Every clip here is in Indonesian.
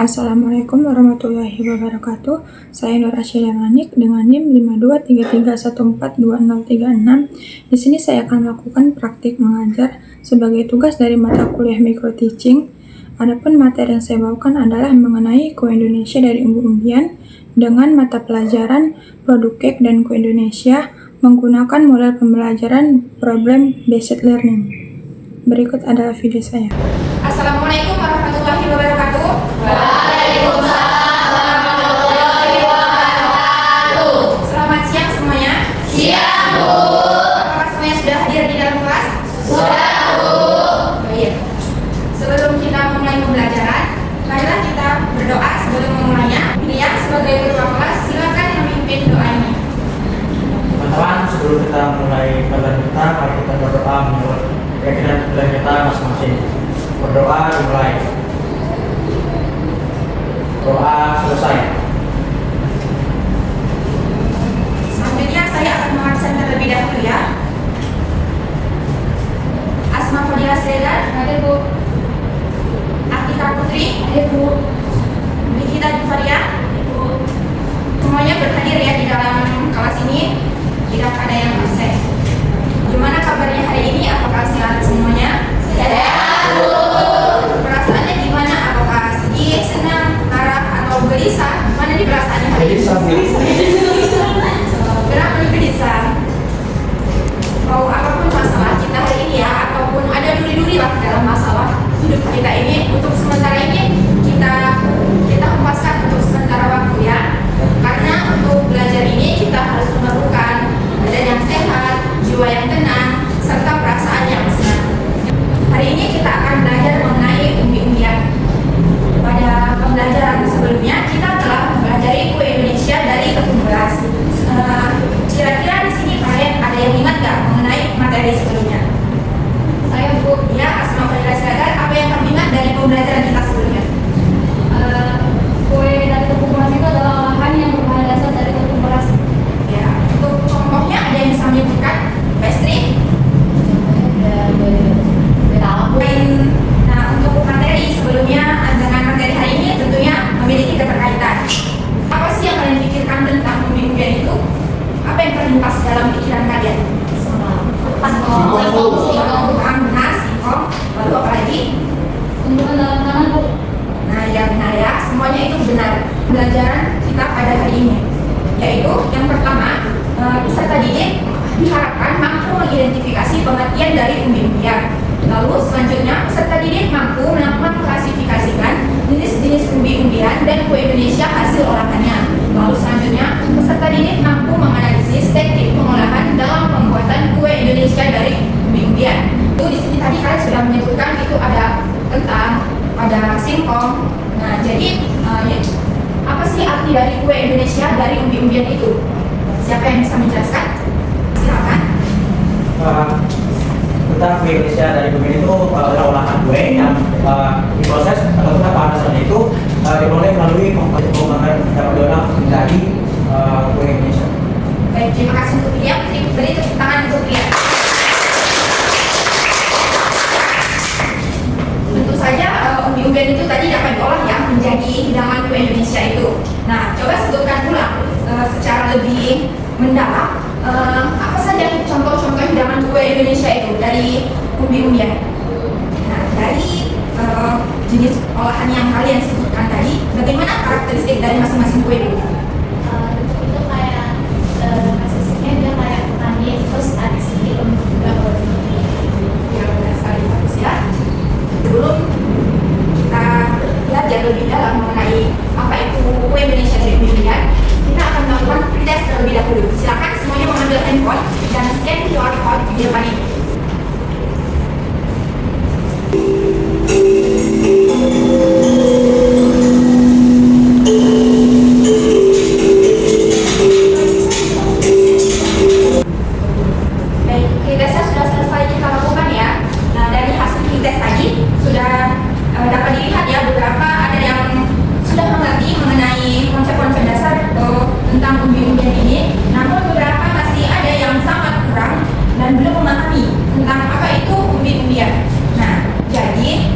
Assalamualaikum warahmatullahi wabarakatuh. Saya Nur Asyila Manik dengan NIM 5233142036. Di sini saya akan melakukan praktik mengajar sebagai tugas dari mata kuliah micro teaching. Adapun materi yang saya bawakan adalah mengenai Kue Indonesia dari umbi-umbian dengan mata pelajaran produk cake dan Kue Indonesia menggunakan model pembelajaran problem based learning. Berikut adalah video saya. Assalamualaikum warahmatullahi wabarakatuh. Waalaikumsalam warahmatullahi wabarakatuh. Selamat siang semuanya. Siang, Bu. Apakah semuanya sudah hadir di dalam kelas? Sudah, Bu. Baik. Sebelum kita mulai pembelajaran, marilah kita berdoa sebelum memulainya. Beliau sebagai ketua kelas, silakan memimpin doa ini. Teman-teman, sebelum kita mulai pelajaran kita, mari kita berdoa menurut keyakinan pelajaran kita masing-masing. Berdoa dimulai. Doa selesai. Selanjutnya saya akan mengabsen terlebih dahulu ya. Asma Fadila Sredar, hadir Bu. Atika Putri, hadir Bu. Nikita Jufaria, hadir Bu. Semuanya berhadir ya di dalam kelas ini. Tidak ada yang absen. Gimana kabarnya hari ini? Apakah sehat semuanya? Sehat, Bu. Perasaannya gimana? Apakah sedih, senang, marah, atau gelisah? Mana di perasaannya hari ini? Kenapa nih gelisah? Mau apapun masalah kita hari ini ya, ataupun ada duri-duri lah dalam masalah hidup kita ini, untuk sementara ini kita hempaskan untuk sementara waktu ya. Karena untuk belajar ini kita harus memerlukan badan yang sehat, jiwa yang tenang, serta perasaan yang senang. Hari ini kita akan belajar mengenai umbi-umbian. Pada pembelajaran sebelumnya kita telah mempelajari Kue Indonesia dari tepung beras. Kira-kira di sini kalian ada yang ingat nggak mengenai materi sebelumnya? Saya Bu, ya Asma Fadila Sredar, apa yang kamu ingat dari pembelajaran kita sebelumnya? Kue dari tepung beras itu adalah olahan yang berbahan dasar dari tepung beras. Ya, untuk contohnya ada yang bisa menyebutkan pastry? Nah, untuk materi sebelumnya dengan materi hari ini tentunya memiliki keterkaitan. Apa sih yang kalian pikirkan tentang umbi-umbian itu? Apa yang terlintas dalam pikiran kalian? Singkong, benar, singkong. Lalu apa lagi? Tumbuhan dalam tanah, Bu. Nah, ya benar ya, semuanya itu benar. Pelajaran kita pada hari ini, yaitu yang pertama, peserta didik diharapkan mampu mengidentifikasi pengertian dari umbi-umbian. Lalu selanjutnya, peserta didik mampu mengklasifikasikan jenis-jenis umbi-umbian dan Kue Indonesia hasil olahannya. Lalu selanjutnya, peserta didik mampu menganalisis teknik pengolahan dalam pembuatan Kue Indonesia dari umbi-umbian. Itu di sini tadi kalian sudah menyebutkan itu ada kentang, ada singkong. Nah, jadi apa sih arti dari Kue Indonesia dari umbi-umbian itu? Siapa yang bisa menjelaskan? Silakan. Tentang Kue Indonesia dari umbi itu adalah olahan kue yang diproses atau bahan dasarnya itu dimulai melalui pengembangan dapat donat menjadi Kue Indonesia. Baik, terima kasih untuk dia. Beri tepuk tangan untuk dia. Tentu saja umbi-umbian itu tadi dapat diolah ya menjadi hidangan Kue Indonesia itu. Nah, coba sebutkan pula secara lebih mendalam apa saja contoh-contoh hidangan Kue Indonesia itu dari umbi-umbian. Nah, dari jenis olahan yang kalian sebutkan tadi, bagaimana karakteristik dari masing-masing kue itu? Itu kayak basisnya dia kayak manis, terus ada sedikit lembut juga. Ya, benar sekali, bagus ya. Sebelum kita belajar lebih dalam mengenai apa itu Kue Indonesia dari umbi-umbian, kita akan melakukan pretest terlebih dahulu. Silakan semuanya mengambil handphone dan scan QR code di depan ini. Baik, pretestnya sudah selesai kita lakukan ya. Nah, dari hasil pretest tadi sudah dapat dilihat ya, beberapa ada yang sudah mengerti mengenai konsep-konsep dasar tentang umbi-umbian ini, namun beberapa masih ada yang sangat kurang dan belum memahami tentang apa itu umbi-umbian. Nah, jadi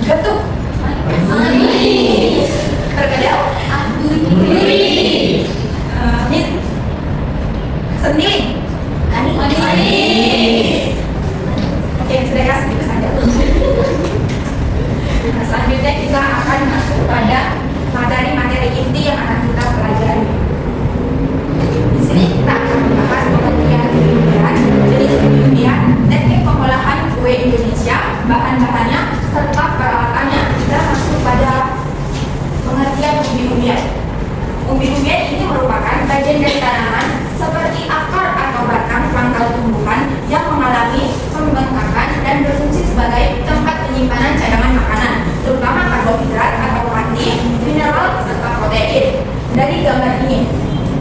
Getuk. Perkedel. Nit. Sendiling. Oke, sudah kasih itu saja. Nah, selanjutnya kita akan masuk pada materi-materi inti yang akan kita pelajari. Di sini kita akan membahas pengertian umbi-umbian, jenis umbi-umbian, teknik pengolahan kue Indonesia, bahan-bahannya, serta peralatannya. Kita masuk pada pengertian umbi-umbian. Umbi-umbian ini merupakan bagian dari tanaman seperti akar atau batang pangkal tumbuhan yang mengalami pembengkakan dan berfungsi sebagai tempat penyimpanan cadangan makanan, terutama karbohidrat atau protein, mineral, serta protein. Dari gambar ini,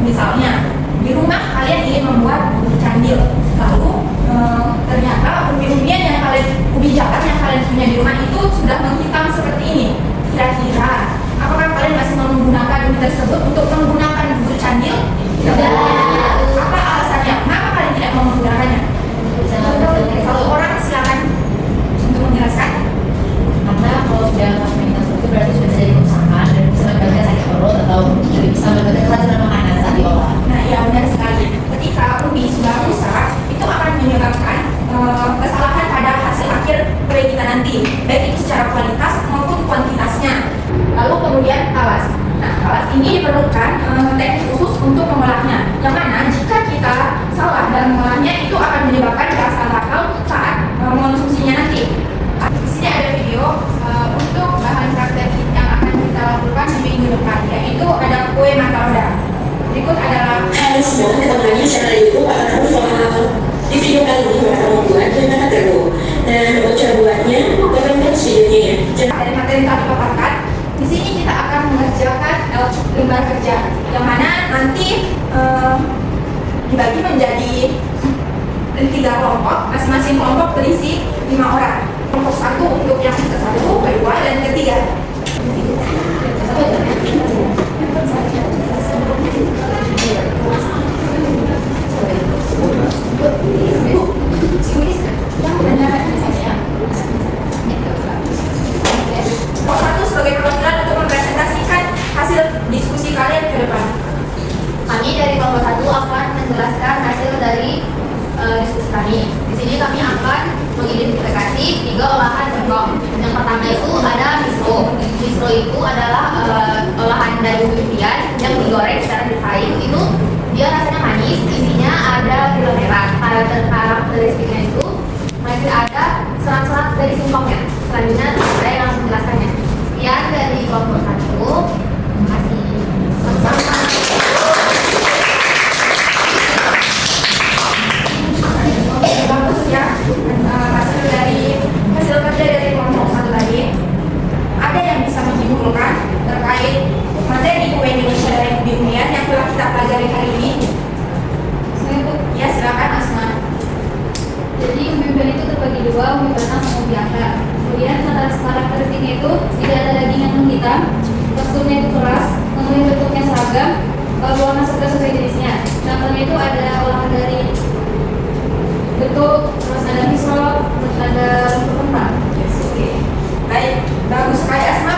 misalnya di rumah kalian ingin membuat ubi candil, lalu ternyata umbi-umbian yang ubi jalar yang kalian punya di rumah itu sudah menghitam seperti ini. Kira-kira apakah kalian masih mau menggunakan ubi tersebut untuk menggunakan bubur candil? Tidak. Apa alasannya? Kenapa kalian tidak mau menggunakannya? Kalau orang silakan untuk menjelaskan. Karena kalau sudah minta itu berarti sudah jadi kerusakan dan bisa menyebabkan sakit perut atau juga bisa menyebabkan keracunan makanan saat diolah. Nah, ya benar sekali. Ketika ubi sudah rusak, itu akan menyebabkan kesalahan pada hasil akhir kue kita nanti, baik itu secara kualitas maupun kuantitasnya. Lalu kemudian alas. Nah, alas ini diperlukan teknik khusus untuk mengolahnya. Yang mana jika kita salah dalam mengolahnya itu akan menyebabkan rasa bakal saat mengonsumsinya nanti. Di sini ada video untuk bahan praktek yang akan kita lakukan di minggu depan, yaitu ada kue mata roda. Berikut adalah Halo semua, ketemu lagi channel YouTube akan aku soal di video kali ini akan membuat kue mata telur. Dan cara buatnya, tonton terus videonya ya. dari materi yang telah dipaparkan. Di sini kita akan mengerjakan lembar kerja, yang mana nanti dibagi menjadi 3 kelompok, masing-masing kelompok berisi 5 orang. Kelompok 1 untuk yang ke-1, kedua, dan ketiga. Kelompok 1 sebagai perwakilan untuk mempresentasikan hasil diskusi kalian ke depan. Kami dari kelompok 1 akan menjelaskan hasil dari diskusi kami. Di sini kami akan mengidentifikasi 3 olahan singkong. Yang pertama itu ada misro. Misro itu adalah olahan dari umbi-umbian yang digoreng secara deep frying. Itu dia rasanya manis, isinya ada gula merah. Karakteristiknya itu masih ada serat-serat dari singkongnya. Selanjutnya saya yang langsung menjelaskannya. Sekian dari kelompok 1. Terima kasih. Sama-sama. Bagus ya, hasil kerja dari kelompok 1 tadi. Ada yang bisa menyimpulkan terkait materi kue Indonesia dari umbi-umbian yang telah kita pelajari hari ini? Ya, silakan Asma. Jadi umbi-umbian itu terbagi 2, umbi batang sama umbi akar. Kemudian karakteristiknya itu tidak ada daging yang menghitam, teksturnya itu keras, kemudian bentuknya seragam, warna serta sesuai jenisnya. Contohnya itu ada olahan dari bentuk, terus ada misro, terus ada rumput kentang. Oke. Baik, bagus sekali Asma.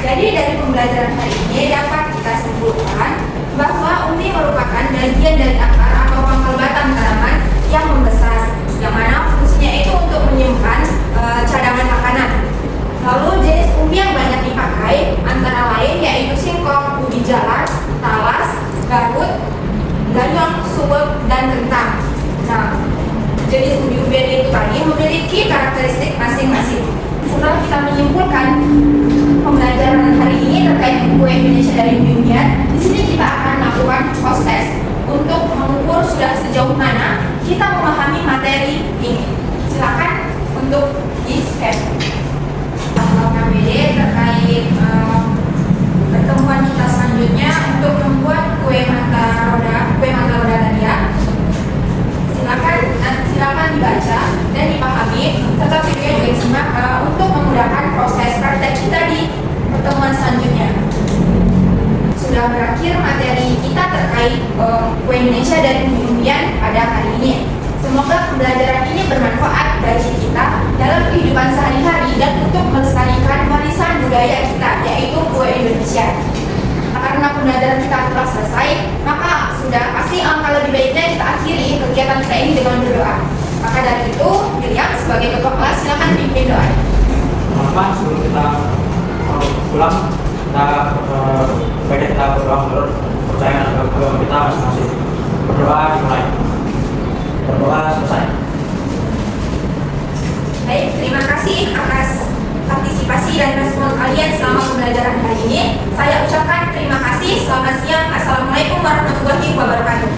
Jadi dari pembelajaran hari ini dapat kita simpulkan bahwa umbi merupakan bagian dari akar atau pangkal batang tanaman yang membesar, yang mana fungsinya itu untuk menyimpan cadangan makanan. Lalu jenis umbi yang banyak dipakai antara lain yaitu singkong, ubi jalar, talas, garut, ganyong, suwek, dan kentang. Nah, jenis umbi-umbian itu tadi memiliki karakteristik masing-masing. Setelah kita menyimpulkan pembelajaran hari ini terkait kue Indonesia dari umbi-umbian, di sini kita akan melakukan post test untuk mengukur sudah sejauh mana kita memahami materi ini. Silakan untuk di-scan. KPD terkait pertemuan kita selanjutnya untuk membuat kue mata roda tadi ya. Silakan dibaca dan dipahami serta video juga disimak untuk memudahkan proses praktek kita di pertemuan selanjutnya. Sudah berakhir materi kita terkait kue Indonesia dari umbi-umbian pada hari ini. Semoga pembelajaran Indonesia. Karena pembelajaran kita telah selesai, maka sudah pasti alangkah lebih baiknya kita akhiri kegiatan kita ini dengan berdoa. Maka dari itu, William sebagai ketua kelas silakan pimpin doa. Teman-teman, sebelum kita pulang, baiknya kita berdoa menurut percayaan agama kita masing-masing. Berdoa dimulai. Berdoa selesai. Baik, terima kasih atas partisipasi dan respon kalian selama pembelajaran hari ini. Saya ucapkan terima kasih. Selamat siang. Assalamualaikum warahmatullahi wabarakatuh.